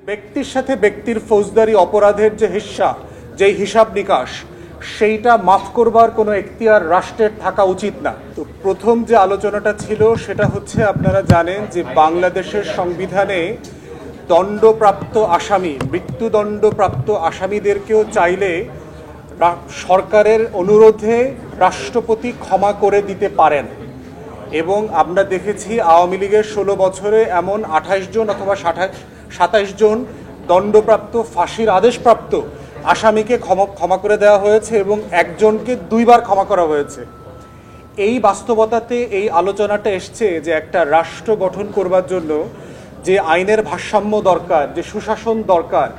ব্যক্তির সাথে ব্যক্তির ফৌজদারি অপরাধের যে যেই হিসাব নিকাশ সেইটা মাফ করবার কোনো এখতিয়ার রাষ্ট্রের থাকা উচিত না। তো প্রথম যে আলোচনাটা ছিল সেটা হচ্ছে, আপনারা জানেন যে বাংলাদেশের সংবিধানে দণ্ডপ্রাপ্ত আসামি, মৃত্যুদণ্ডপ্রাপ্ত আসামিদেরকেও চাইলে সরকারের অনুরোধে রাষ্ট্রপতি ক্ষমা করে দিতে পারেন। এবং আমরা দেখেছি আওয়ামী লীগের 16 বছরে এমন 28 জন অথবা 27 জন দণ্ডপ্রাপ্ত ফাঁসির আদেশপ্রাপ্ত আসামিকে ক্ষমা করে দেওয়া হয়েছে এবং একজনকে 2 বার ক্ষমা করা হয়েছে। এই বাস্তবতাতে এই আলোচনাটা এসছে যে একটা রাষ্ট্র গঠন করবার জন্য যে আইনের ভারসাম্য দরকার, যে সুশাসন দরকার,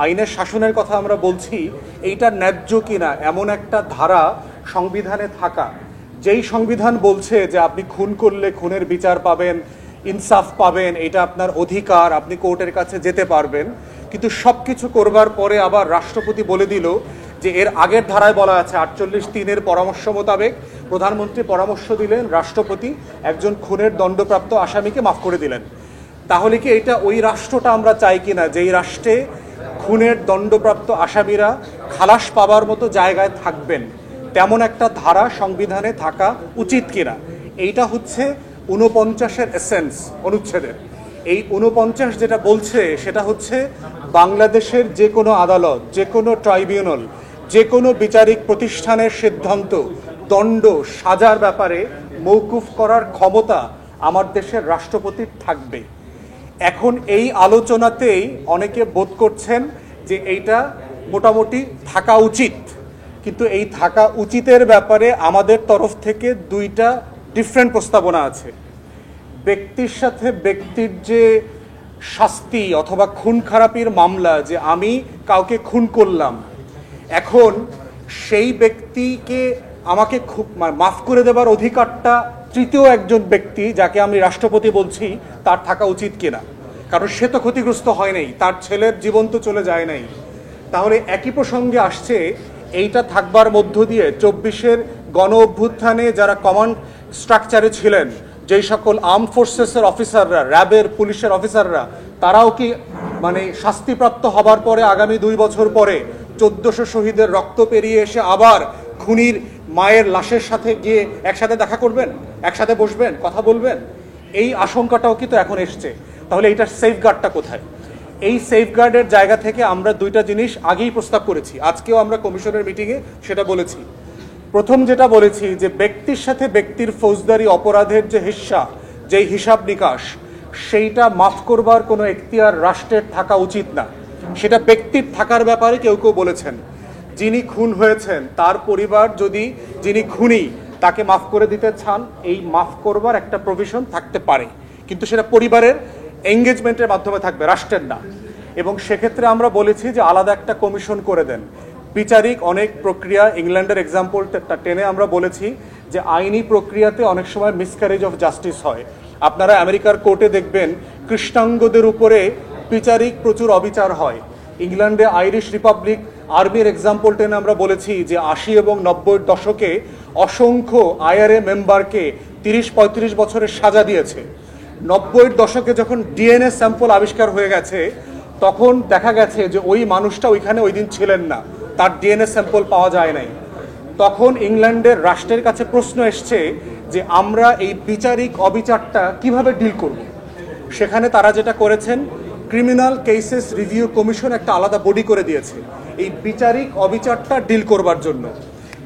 আইনের শাসনের কথা আমরা বলছি, এইটা ন্যায্য কিনা এমন একটা ধারা সংবিধানে থাকা, যেই সংবিধান বলছে যে আপনি খুন করলে খুনের বিচার পাবেন, ইনসাফ পাবেন, এটা আপনার অধিকার, আপনি কোর্টের কাছে যেতে পারবেন। কিন্তু সব কিছু করবার পরে আবার রাষ্ট্রপতি বলে দিল যে এর আগের ধারায় বলা আছে 48(3) পরামর্শ মোতাবেক প্রধানমন্ত্রী পরামর্শ দিলেন, রাষ্ট্রপতি একজন খুনের দণ্ডপ্রাপ্ত আসামিকে মাফ করে দিলেন। তাহলে কি এটা ওই রাষ্ট্রটা আমরা চাই কিনা যেই রাষ্ট্রে খুনের দণ্ডপ্রাপ্ত আসামিরা খালাস পাবার মতো জায়গায় থাকবেন? তেমন একটা ধারা সংবিধানে থাকা উচিত কিনা, এইটা হচ্ছে 49-এর এসেন্স অনুচ্ছেদের। এই 49 যেটা বলছে সেটা হচ্ছে বাংলাদেশের যে কোনো আদালত, যে কোনো ট্রাইব্যুনাল, যে কোনো বিচারিক প্রতিষ্ঠানের সিদ্ধান্ত দণ্ড সাজার ব্যাপারে মওকুফ করার ক্ষমতা আমার দেশের রাষ্ট্রপতির থাকবে। এখন এই আলোচনাতেই অনেকে বোধ করছেন যে এইটা মোটামুটি থাকা উচিত, কিন্তু এই থাকা উচিতের ব্যাপারে আমাদের তরফ থেকে 2টা ডিফারেন্ট প্রস্তাবনা আছে। ব্যক্তির সাথে ব্যক্তির যে শাস্তি অথবা খুন খারাপির মামলা, যে আমি কাউকে খুন করলাম, এখন সেই ব্যক্তিকে আমাকে মাফ করে দেবার অধিকারটা তৃতীয় একজন ব্যক্তি, যাকে আমি রাষ্ট্রপতি বলছি, তার থাকা উচিত কিনা? কারণ সে তো ক্ষতিগ্রস্ত হয় নাই, তার ছেলের জীবন তো চলে যায় নাই। তাহলে একই প্রসঙ্গে আসছে, এইটা থাকবার মধ্য দিয়ে 24-এর গণ অভ্যুত্থানে যারা কমান্ড স্ট্রাকচারে ছিলেন, যেই সকল আর্ম ফোর্সেসের অফিসাররা, র্যাবের, পুলিশের অফিসাররা, তারাও কি শাস্তিপ্রাপ্ত হবার পরে আগামী 2 বছর পরে 1400 শহীদের রক্ত পেরিয়ে এসে আবার খুনির মায়ের লাশের সাথে গিয়ে একসাথে দেখা করবেন, একসাথে বসবেন, কথা বলবেন? এই আশঙ্কাটাও কিন্তু এখন এসছে। তাহলে এইটার সেফগার্ডটা কোথায়? এই সেফগার্ডের জায়গা থেকে আমরা 2টা জিনিস আগেই প্রস্তাব করেছি, আজকেও আমরা কমিশনের মিটিংয়ে সেটা বলেছি। প্রথম যেটা বলেছি যে ব্যক্তির সাথে ব্যক্তির ফৌজদারি অপরাধের যেই হিসাব নিকাশ সেইটা মাফ করবার কোনো এখতিয়ার রাষ্ট্রের থাকা উচিত না। সেটা ব্যক্তির থাকার ব্যাপারে কেউ কেউ বলেছেন, যিনি খুন হয়েছেন তার পরিবার যদি, যিনি খুনি, তাকে মাফ করে দিতে চান, এই মাফ করবার একটা প্রভিশন থাকতে পারে, কিন্তু সেটা পরিবারের এঙ্গেজমেন্টের মাধ্যমে থাকবে, রাষ্ট্রের না। এবং সেক্ষেত্রে আমরা বলেছি যে আলাদা একটা কমিশন করে দেন। বিচারিক অনেক প্রক্রিয়া, ইংল্যান্ডের এক্সাম্পলটা টেনে আমরা বলেছি যে আইনি প্রক্রিয়াতে অনেক সময় মিসক্যারেজ অফ জাস্টিস হয়। আপনারা আমেরিকার কোর্টে দেখবেন কৃষ্ণাঙ্গদের উপরে বিচারিক প্রচুর অবিচার হয়। ইংল্যান্ডে আইরিশ রিপাবলিক আর্মির এক্সাম্পল টেনে আমরা বলেছি যে 80 এবং 90-এর দশকে অসংখ্য IRA মেম্বারকে 30-35 বছরের সাজা দিয়েছে। 90-এর দশকে যখন DNA স্যাম্পল আবিষ্কার হয়ে গেছে, তখন দেখা গেছে যে ওই মানুষটা ওইখানে ওই দিন ছিলেন না, তার DNA স্যাম্পল পাওয়া যায় নাই। তখন ইংল্যান্ডের রাষ্ট্রের কাছে প্রশ্ন এসছে যে আমরা এই বিচারিক অবিচারটা কিভাবে ডিল করব। সেখানে তারা যেটা করেছেন, ক্রিমিনাল কেসেস রিভিউ কমিশন একটা আলাদা বডি করে দিয়েছে এই বিচারিক অবিচারটা ডিল করবার জন্য।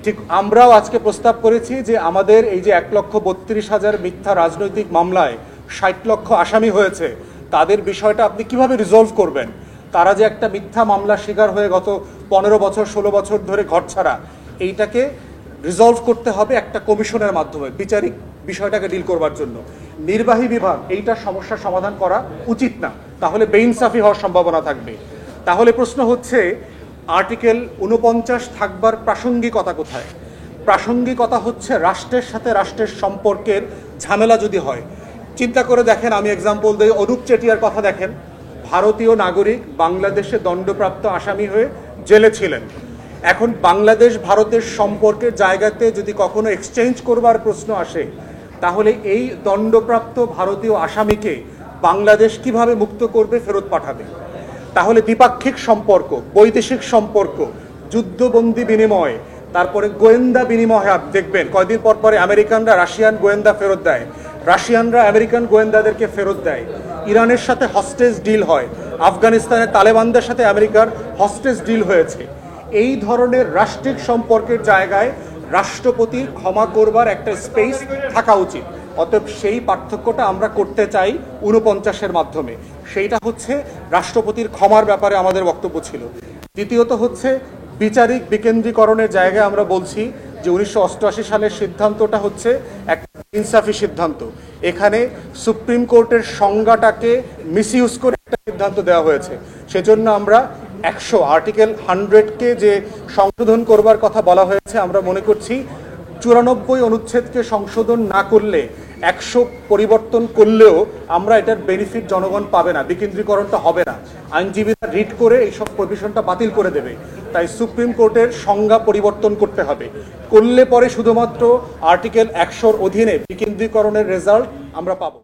ঠিক আমরাও আজকে প্রস্তাব করেছি যে আমাদের এই যে 1,32,000 মিথ্যা রাজনৈতিক মামলায় 60 লক্ষ আসামি হয়েছে, তাদের বিষয়টা আপনি কিভাবে রিজলভ করবেন? তারা যে একটা মিথ্যা মামলা শিকার হয়ে গত 15 বছর 16 বছর ধরে ঘরছাড়া, এইটাকে রিজলভ করতে হবে একটা কমিশনের মাধ্যমে বিচারিক বিষয়টাকে ডিল করবার জন্য। নির্বাহী বিভাগ এইটা সমস্যার সমাধান করা উচিত না, তাহলে বেইনসাফি হওয়ার সম্ভাবনা থাকবে। তাহলে প্রশ্ন হচ্ছে, আর্টিকেল 49 থাকবার প্রাসঙ্গিকতা কোথায়? প্রাসঙ্গিকতা হচ্ছে রাষ্ট্রের সাথে রাষ্ট্রের সম্পর্কের ঝামেলা যদি হয়। চিন্তা করে দেখেন, আমি এক্সাম্পল দিই, অনুপ চেটিয়ার কথা দেখেন। ভারতীয় নাগরিক, বাংলাদেশে দণ্ডপ্রাপ্ত আসামি হয়ে জেলে ছিলেন। এখন বাংলাদেশ ভারতের সম্পর্কের জায়গাতে যদি কখনো এক্সচেঞ্জ করবার প্রশ্ন আসে, তাহলে এই দণ্ডপ্রাপ্ত ভারতীয় আসামিকে বাংলাদেশ কিভাবে মুক্ত করবে, ফেরত পাঠাবে? তাহলে দ্বিপাক্ষিক সম্পর্ক, বৈদেশিক সম্পর্ক, যুদ্ধবন্দী বিনিময়, তারপরে গোয়েন্দা বিনিময় দেখবেন কয়দিন পর পরে আমেরিকানরা রাশিয়ান গোয়েন্দা ফেরত দেয়, রাশিয়ানরা আমেরিকান গোয়েন্দাদেরকে ফেরত দেয়, ইরানের সাথে হস্টেজ ডিল হয়, আফগানিস্তানের তালেবানদের সাথে আমেরিকার হস্টেজ ডিল হয়েছে। এই ধরনের রাষ্ট্রিক সম্পর্কের জায়গায় রাষ্ট্রপতির ক্ষমা করবার একটা স্পেস থাকা উচিত। অতএব সেই পার্থক্যটা আমরা করতে চাই 49-এর মাধ্যমে। সেইটা হচ্ছে রাষ্ট্রপতির ক্ষমার ব্যাপারে আমাদের বক্তব্য ছিল। দ্বিতীয়ত হচ্ছে বিচারিক বিকেন্দ্রীকরণের জায়গায় আমরা বলছি যে 1988 সালের সিদ্ধান্তটা হচ্ছে একটা ইনসাফি সিদ্ধান্ত। এখানে সুপ্রিম কোর্টের সংজ্ঞাটাকে মিসইউজ করে একটা সিদ্ধান্ত দেওয়া হয়েছে। সেজন্য আমরা আর্টিকেল 100-কে যে সংশোধন করবার কথা বলা হয়েছে, আমরা মনে করছি 94 অনুচ্ছেদকে সংশোধন না করলে 100 পরিবর্তন করলেও আমরা এটার বেনিফিট জনগণ পাবে না, বিকেন্দ্রীকরণটা হবে না। আইনজীবীরা রিট করে এইসব প্রভিশনটা বাতিল করে দেবে। তাই সুপ্রিম কোর্টের সংজ্ঞা পরিবর্তন করতে হবে। করলে পরে শুধুমাত্র আর্টিকেল 100-র অধীনে বিকেন্দ্রীকরণের রেজাল্ট আমরা পাবো।